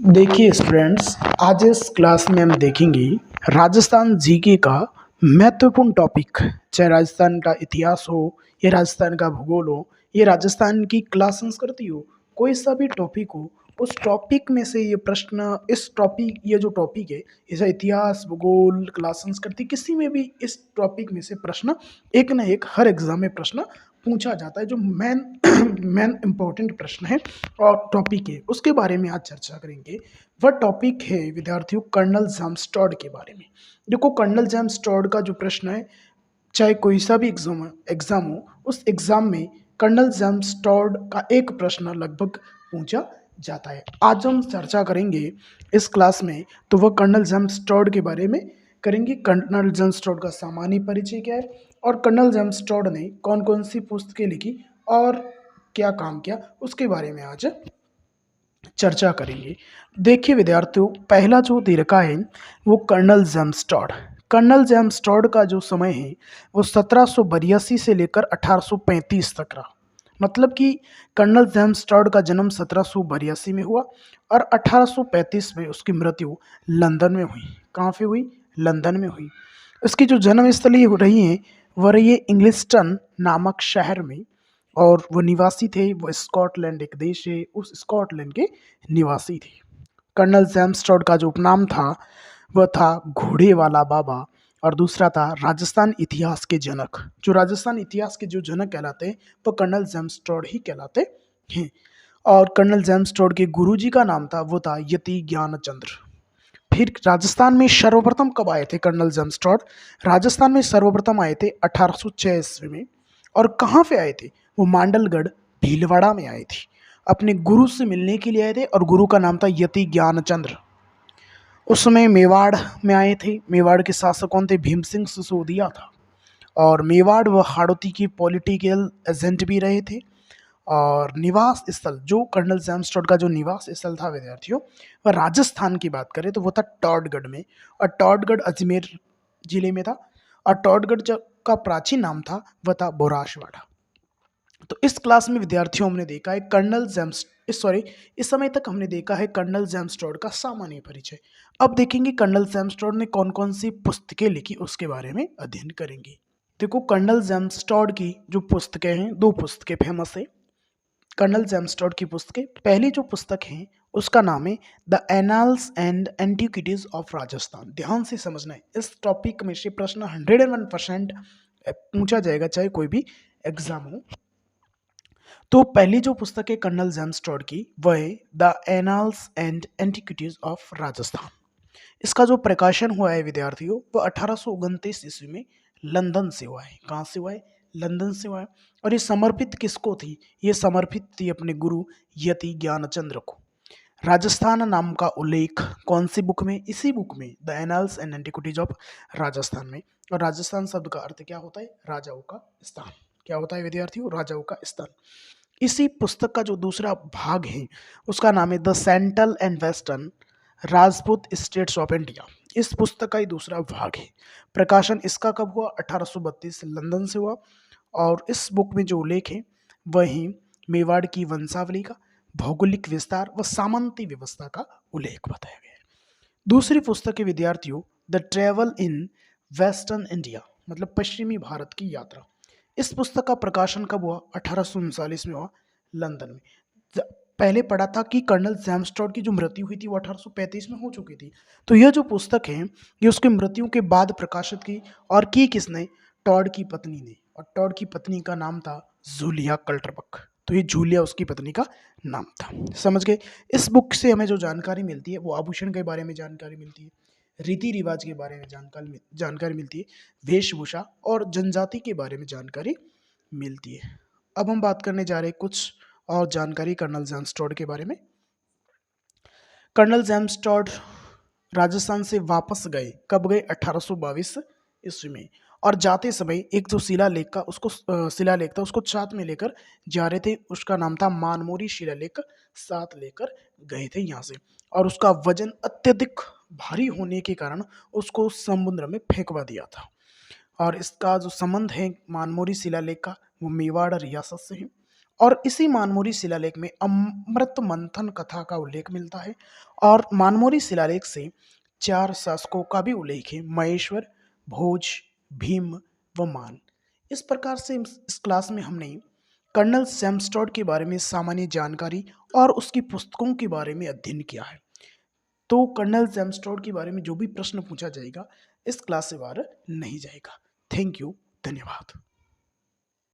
देखिए स्टूडेंट्स, आज इस क्लास में हम देखेंगे राजस्थान जीके का महत्वपूर्ण टॉपिक। चाहे राजस्थान का इतिहास हो, या राजस्थान का भूगोल हो, या राजस्थान की कला संस्कृति हो, कोई सा भी टॉपिक हो, उस टॉपिक में से ये प्रश्न, इस टॉपिक, ये जो टॉपिक है, इसे इतिहास, भूगोल, कला संस्कृति, किसी में भी इस टॉपिक में से प्रश्न एक न एक हर एग्जाम में प्रश्न पूछा जाता है। जो मेन मेन इम्पोर्टेंट प्रश्न है और टॉपिक है, उसके बारे में आज चर्चा करेंगे। वह टॉपिक है विद्यार्थियों कर्नल जेम्स टॉड के बारे में। देखो, कर्नल जेम्स टॉड का जो प्रश्न है, चाहे कोई सा भी एग्जाम हो, उस एग्जाम में कर्नल जेम्स टॉड का एक प्रश्न लगभग पूछा जाता है। आज हम चर्चा करेंगे इस क्लास में, तो वह कर्नल जेम्स टॉड के बारे में करेंगे। कर्नल जेम्स टॉड का सामान्य परिचय क्या है, और कर्नल जेम्स टॉड ने कौन कौन सी पुस्तकें लिखी और क्या काम किया, उसके बारे में आज चर्चा करेंगे। देखिए विद्यार्थियों, पहला जो दे रखा है वो colonel James Tod. Colonel James Tod का जो समय है वो 1782 से लेकर 1835 तक रहा। मतलब कि कर्नल जेम्स टॉड का जन्म 1782 में हुआ और 1835 में उसकी मृत्यु लंदन में हुई। कहाँ पे हुई? लंदन में हुई। इसकी जो जन्म स्थली हो रही है वह रही है इंग्लिस्टन नामक शहर में, और वो निवासी थे, वो स्कॉटलैंड एक देश है, उस स्कॉटलैंड के निवासी थे। कर्नल जेम्स टॉड का जो उपनाम था वह था घोड़े वाला बाबा, और दूसरा था राजस्थान इतिहास के जनक। जो राजस्थान इतिहास के जो जनक कहलाते हैं वो कर्नल जेम्स टॉड ही कहलाते हैं। और कर्नल जेम्स टॉड के गुरुजी का नाम था, वो था यति ज्ञानचंद्र। फिर राजस्थान में सर्वप्रथम कब आए थे कर्नल जेम्स टॉड? राजस्थान में सर्वप्रथम आए थे 1806 ईस्वी में। और कहाँ पे आए थे? वो मांडलगढ़ भीलवाड़ा में आए थे। अपने गुरु से मिलने के लिए आए थे, और गुरु का नाम था यति ज्ञानचंद्र। उस समय मेवाड़ में आए थे। मेवाड़ के शासक कौन थे? भीम सिंह सिसोदिया था। और मेवाड़ व हाड़ौती की पॉलिटिकल एजेंट भी रहे थे। और निवास स्थल, जो कर्नल जेम्स टॉड का जो निवास स्थल था विद्यार्थियों, वह राजस्थान की बात करें तो वो था टॉडगढ़ में। और टॉडगढ़ अजमेर जिले में था। और टॉडगढ़ का प्राचीन नाम था, वह था बोराशवाड़ा। तो इस क्लास में विद्यार्थियों हमने देखा है कर्नल जेम्स सॉरी इस समय तक हमने देखा है कर्नल जेम्स टॉड का सामान्य परिचय। अब देखेंगे कर्नल जेम्स टॉड ने कौन कौन सी पुस्तकें लिखी, उसके बारे में अध्ययन करेंगे। देखो, कर्नल जेम्स टॉड की जो पुस्तकें हैं, दो पुस्तकें फेमस है कर्नल जेम्स टॉड की पुस्तकें। पहली जो पुस्तक है उसका नाम है the annals and antiquities of Rajasthan. ध्यान से समझना है, इस टॉपिक में से प्रश्न 101% पूछा जाएगा, चाहे कोई भी एग्जाम हो। तो पहली जो पुस्तक है कर्नल जेम्स टॉड की, वह है the annals and antiquities of Rajasthan. इसका जो प्रकाशन हुआ है विद्यार्थियों, वो 1829 ईस्वी में लंदन से हुआ है। कहाँ से हुआ है? लंदन से हुआ है। और ये समर्पित किसको थी? ये समर्पित थी अपने गुरु यति ज्ञानचंद्र को। राजस्थान नाम का उल्लेख कौन सी बुक में? इसी बुक में, the annals and antiquities of Rajasthan में। और राजस्थान शब्द का अर्थ क्या होता है? राजाओं का स्थान। क्या होता है विद्यार्थियों? राजाओं का स्थान। इसी पुस्तक का जो दूसरा भाग है उसका नाम है the central and western Rajput states of India. इस पुस्तक का ही दूसरा भाग है। प्रकाशन इसका कब हुआ? 1832 लंदन से हुआ। और इस बुक में जो उल्लेख है वही मेवाड़ की वंशावली का, भौगोलिक विस्तार व सामंती व्यवस्था का उल्लेख बताया गया है। दूसरी पुस्तक है विद्यार्थियों the travel in western India, मतलब पश्चिमी भारत की यात्रा। इस पुस्तक का प्रकाशन कब हुआ? 1839 में हुआ, लंदन में। पहले पढ़ा था कि कर्नल जेम्स टॉड की जो मृत्यु हुई थी वो 1835 में हो चुकी थी। तो यह जो पुस्तक है ये उसकी मृत्यु के बाद प्रकाशित की, और की किसने? टॉड की पत्नी ने। और टॉड की पत्नी का नाम था जूलिया कल्टरबक। तो ये जूलिया उसकी पत्नी का नाम था। समझ गए? इस बुक से हमें जो जानकारी मिलती है वो आभूषण के बारे में जानकारी मिलती है, रीति रिवाज के बारे में जानकारी मिलती है, वेशभूषा और जनजाति के बारे में जानकारी मिलती है। अब हम बात करने जा रहे हैं कुछ और जानकारी कर्नल जेम्स टॉड के बारे में। कर्नल जेम्स टॉड राजस्थान से वापस गए, कब गए? 1822 ईस्वी में। और जाते समय एक जो शिलालेख था उसको साथ में लेकर जा रहे थे। उसका नाम था मानमोरी शिलालेख, साथ लेकर गए थे यहाँ से। और उसका वजन अत्यधिक भारी होने के कारण उसको समुद्र में फेंकवा दिया था। और इसका जो संबंध है मानमोरी शिलालेख का, वो मेवाड़ रियासत से है। और इसी मानमोरी शिलालेख में अमृत मंथन कथा का उल्लेख मिलता है। और मानमोरी शिलालेख से 4 शासकों का भी उल्लेख है, महेश्वर, भोज, भीम व मान। इस प्रकार से इस क्लास में हमने कर्नल सेम्स्टोड के बारे में सामान्य जानकारी और उसकी पुस्तकों के बारे में अध्ययन किया है। तो कर्नल सेम्स्टोड के बारे में जो भी प्रश्न पूछा जाएगा इस क्लास से बाहर नहीं जाएगा। थैंक यू, धन्यवाद।